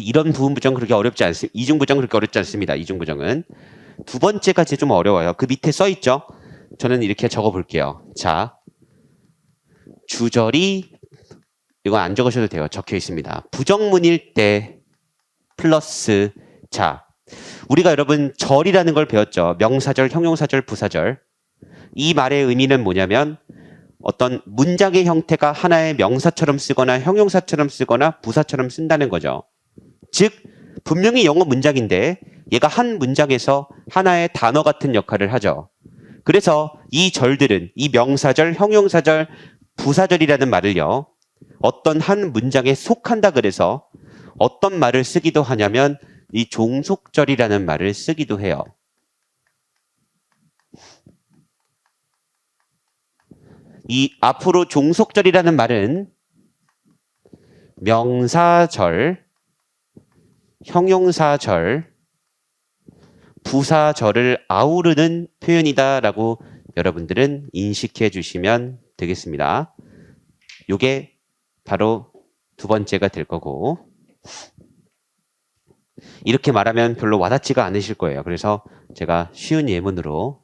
이런 부분 부정 그렇게 어렵지 않습니다. 이중 부정 그렇게 어렵지 않습니다. 이중 부정은. 두 번째가 이제 좀 어려워요. 그 밑에 써 있죠? 저는 이렇게 적어 볼게요. 자, 주절이 이거 안 적으셔도 돼요. 적혀 있습니다. 부정문일 때 플러스 자. 우리가 여러분 절이라는 걸 배웠죠. 명사절, 형용사절, 부사절. 이 말의 의미는 뭐냐면 어떤 문장의 형태가 하나의 명사처럼 쓰거나 형용사처럼 쓰거나 부사처럼 쓴다는 거죠. 즉 분명히 영어 문장인데 얘가 한 문장에서 하나의 단어 같은 역할을 하죠. 그래서 이 절들은 이 명사절, 형용사절, 부사절이라는 말을요. 어떤 한 문장에 속한다 그래서 어떤 말을 쓰기도 하냐면 이 종속절이라는 말을 쓰기도 해요. 이 앞으로 종속절이라는 말은 명사절, 형용사절, 부사절을 아우르는 표현이다라고 여러분들은 인식해 주시면 되겠습니다. 요게 바로 두 번째가 될 거고 이렇게 말하면 별로 와닿지가 않으실 거예요. 그래서 제가 쉬운 예문으로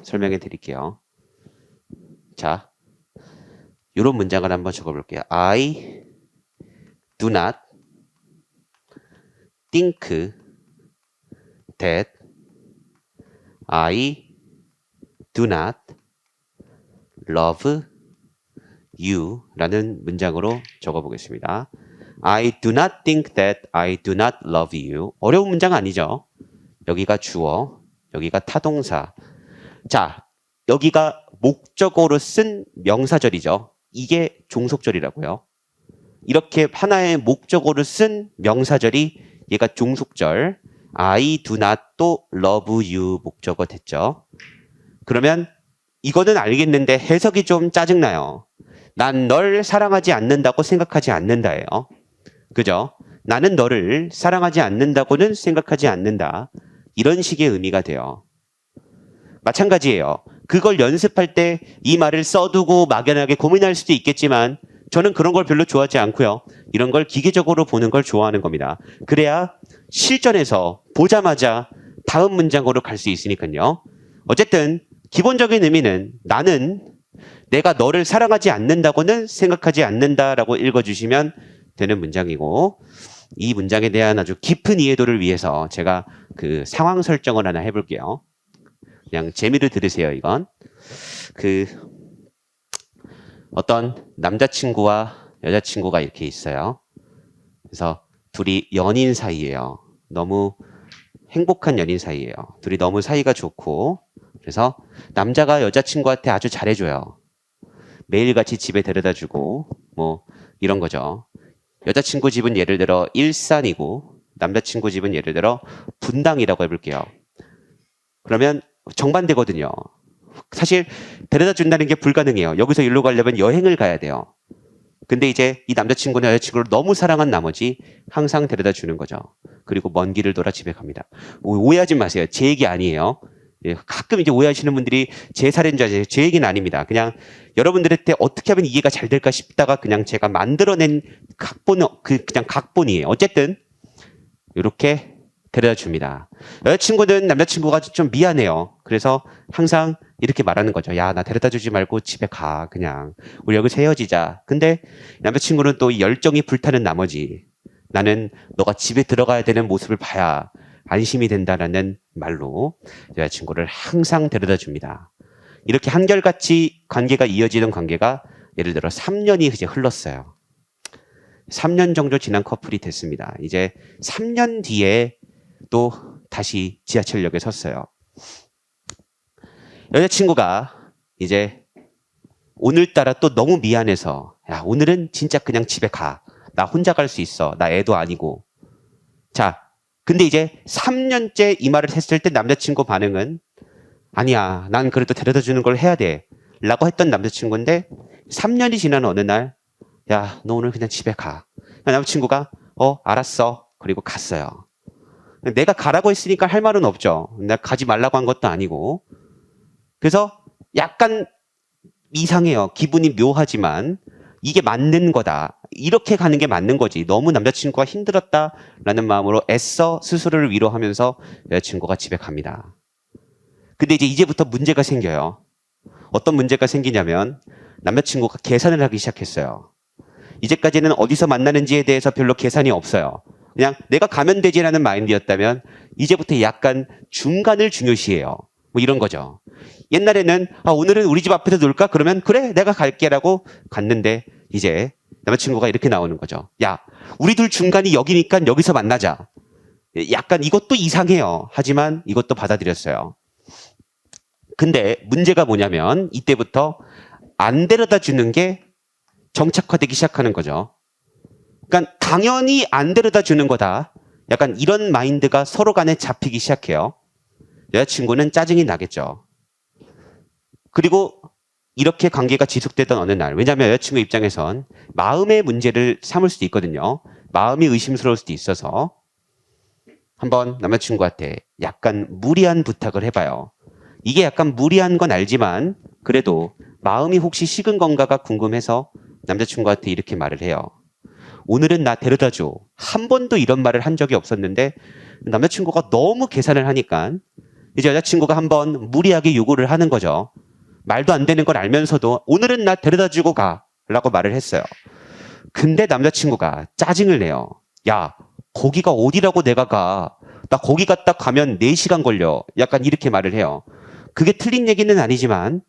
설명해 드릴게요. 자, 이런 문장을 한번 적어볼게요. I do not think that I do not love you 라는 문장으로 적어보겠습니다. I do not think that I do not love you. 어려운 문장 아니죠? 여기가 주어, 여기가 타동사. 자, 여기가 목적어로 쓴 명사절이죠. 이게 종속절이라고요. 이렇게 하나의 목적어로 쓴 명사절이 얘가 종속절. I do not 또 love you 목적어 됐죠. 그러면 이거는 알겠는데 해석이 좀 짜증나요. 난 널 사랑하지 않는다고 생각하지 않는다예요. 그죠? 나는 너를 사랑하지 않는다고는 생각하지 않는다. 이런 식의 의미가 돼요. 마찬가지예요. 그걸 연습할 때 이 말을 써두고 막연하게 고민할 수도 있겠지만 저는 그런 걸 별로 좋아하지 않고요. 이런 걸 기계적으로 보는 걸 좋아하는 겁니다. 그래야 실전에서 보자마자 다음 문장으로 갈 수 있으니까요. 어쨌든 기본적인 의미는 나는 내가 너를 사랑하지 않는다고는 생각하지 않는다라고 읽어주시면 되는 문장이고 이 문장에 대한 아주 깊은 이해도를 위해서 제가 그 상황 설정을 하나 해볼게요. 그냥 재미를 들으세요. 이건 어떤 남자친구와 여자친구가 이렇게 있어요. 그래서 둘이 연인 사이예요. 너무 행복한 연인 사이예요. 둘이 너무 사이가 좋고 그래서 남자가 여자친구한테 아주 잘해줘요. 매일같이 집에 데려다주고 뭐 이런 거죠. 여자친구 집은 예를 들어 일산이고 남자친구 집은 예를 들어 분당이라고 해볼게요. 그러면 정반대거든요. 사실 데려다 준다는 게 불가능해요. 여기서 일로 가려면 여행을 가야 돼요. 근데 이제 이 남자친구는 여자친구를 너무 사랑한 나머지 항상 데려다 주는 거죠. 그리고 먼 길을 돌아 집에 갑니다. 오해하지 마세요. 제 얘기 아니에요. 가끔 이제 오해하시는 분들이 제 사례인 줄 아세요. 제 얘기는 아닙니다. 그냥 여러분들한테 어떻게 하면 이해가 잘 될까 싶다가 그냥 제가 만들어낸 그냥 각본이에요. 어쨌든 이렇게 데려다 줍니다. 여자친구는 남자친구가 좀 미안해요. 그래서 항상 이렇게 말하는 거죠. 야, 나 데려다 주지 말고 집에 가. 그냥 우리 여기서 헤어지자. 근데 남자친구는 또 열정이 불타는 나머지 나는 너가 집에 들어가야 되는 모습을 봐야 안심이 된다라는 말로 여자친구를 항상 데려다 줍니다. 이렇게 한결같이 관계가 이어지던 관계가 예를 들어 3년이 이제 흘렀어요. 3년 정도 지난 커플이 됐습니다. 이제 3년 뒤에 또 다시 지하철역에 섰어요. 여자친구가 이제 오늘따라 또 너무 미안해서 야, 오늘은 진짜 그냥 집에 가. 나 혼자 갈 수 있어. 나 애도 아니고. 자, 근데 이제 3년째 이 말을 했을 때 남자친구 반응은 아니야, 난 그래도 데려다 주는 걸 해야 돼. 라고 했던 남자친구인데 3년이 지난 어느 날 야, 너 오늘 그냥 집에 가. 남자친구가 알았어. 그리고 갔어요. 내가 가라고 했으니까 할 말은 없죠. 내가 가지 말라고 한 것도 아니고. 그래서 약간 이상해요. 기분이 묘하지만 이게 맞는 거다. 이렇게 가는 게 맞는 거지. 너무 남자친구가 힘들었다라는 마음으로 애써 스스로를 위로하면서 여자친구가 집에 갑니다. 근데 이제부터 문제가 생겨요. 어떤 문제가 생기냐면 남자친구가 계산을 하기 시작했어요. 이제까지는 어디서 만나는지에 대해서 별로 계산이 없어요. 그냥 내가 가면 되지라는 마인드였다면 이제부터 약간 중간을 중요시해요. 뭐 이런 거죠. 옛날에는 오늘은 우리 집 앞에서 놀까? 그러면 그래 내가 갈게라고 갔는데 이제 남자친구가 이렇게 나오는 거죠. 야, 우리 둘 중간이 여기니까 여기서 만나자. 약간 이것도 이상해요. 하지만 이것도 받아들였어요. 근데 문제가 뭐냐면 이때부터 안 데려다 주는 게 정착화되기 시작하는 거죠. 그러니까 당연히 안 데려다 주는 거다. 약간 이런 마인드가 서로 간에 잡히기 시작해요. 여자친구는 짜증이 나겠죠. 그리고 이렇게 관계가 지속되던 어느 날, 왜냐하면 여자친구 입장에선 마음의 문제를 삼을 수도 있거든요. 마음이 의심스러울 수도 있어서 한번 남자친구한테 약간 무리한 부탁을 해봐요. 이게 약간 무리한 건 알지만 그래도 마음이 혹시 식은 건가가 궁금해서 남자친구한테 이렇게 말을 해요. 오늘은 나 데려다 줘. 한 번도 이런 말을 한 적이 없었는데 남자친구가 너무 계산을 하니까 이제 여자친구가 한번 무리하게 요구를 하는 거죠. 말도 안 되는 걸 알면서도 오늘은 나 데려다 주고 가 라고 말을 했어요. 근데 남자친구가 짜증을 내요. 야, 거기가 어디라고 내가 가. 나 거기 갔다 가면 4시간 걸려. 약간 이렇게 말을 해요. 그게 틀린 얘기는 아니지만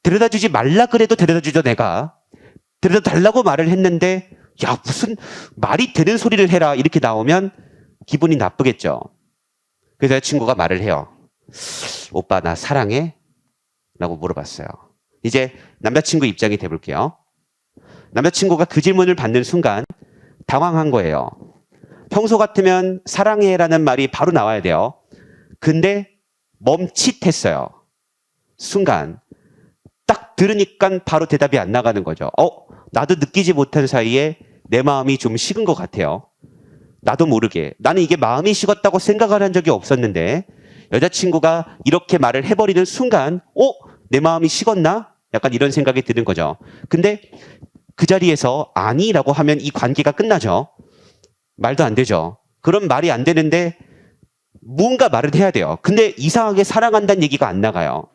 데려다 주지 말라 그래도 데려다 주죠 내가. 데려다 달라고 말을 했는데 야 무슨 말이 되는 소리를 해라 이렇게 나오면 기분이 나쁘겠죠. 그래서 여자친구가 말을 해요. 오빠 나 사랑해? 라고 물어봤어요. 이제 남자친구 입장이 돼볼게요. 남자친구가 그 질문을 받는 순간 당황한 거예요. 평소 같으면 사랑해라는 말이 바로 나와야 돼요. 근데 멈칫했어요. 순간 딱 들으니까 바로 대답이 안 나가는 거죠. 나도 느끼지 못한 사이에 내 마음이 좀 식은 것 같아요. 나도 모르게. 나는 이게 마음이 식었다고 생각을 한 적이 없었는데 여자친구가 이렇게 말을 해버리는 순간 내 마음이 식었나? 약간 이런 생각이 드는 거죠. 근데 그 자리에서 아니라고 하면 이 관계가 끝나죠. 말도 안 되죠. 그럼 말이 안 되는데 뭔가 말을 해야 돼요. 근데 이상하게 사랑한다는 얘기가 안 나가요.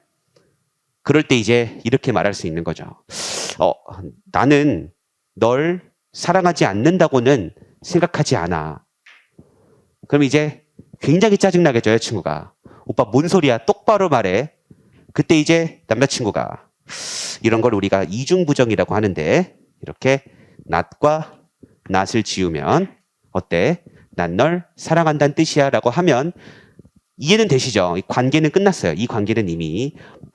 그럴 때 이제 이렇게 말할 수 있는 거죠. 나는 널 사랑하지 않는다고는 생각하지 않아. 그럼 이제 굉장히 짜증나겠죠, 여자친구가. 오빠 뭔 소리야, 똑바로 말해. 그때 이제 남자친구가 이런 걸 우리가 이중부정이라고 하는데 이렇게 낫과 낫을 지우면 어때? 난 널 사랑한다는 뜻이야 라고 하면 이해는 되시죠? 이 관계는 끝났어요. 이 관계는 이미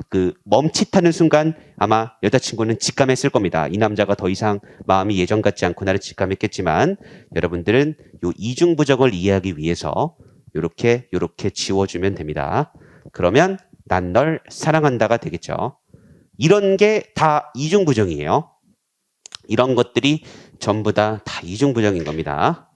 그 멈칫하는 순간 아마 여자친구는 직감했을 겁니다. 이 남자가 더 이상 마음이 예전 같지 않고 나를 직감했겠지만 여러분들은 요 이중부정을 이해하기 위해서 요렇게 지워주면 됩니다. 그러면 난 널 사랑한다가 되겠죠. 이런 게 다 이중부정이에요. 이런 것들이 전부 다 이중부정인 겁니다.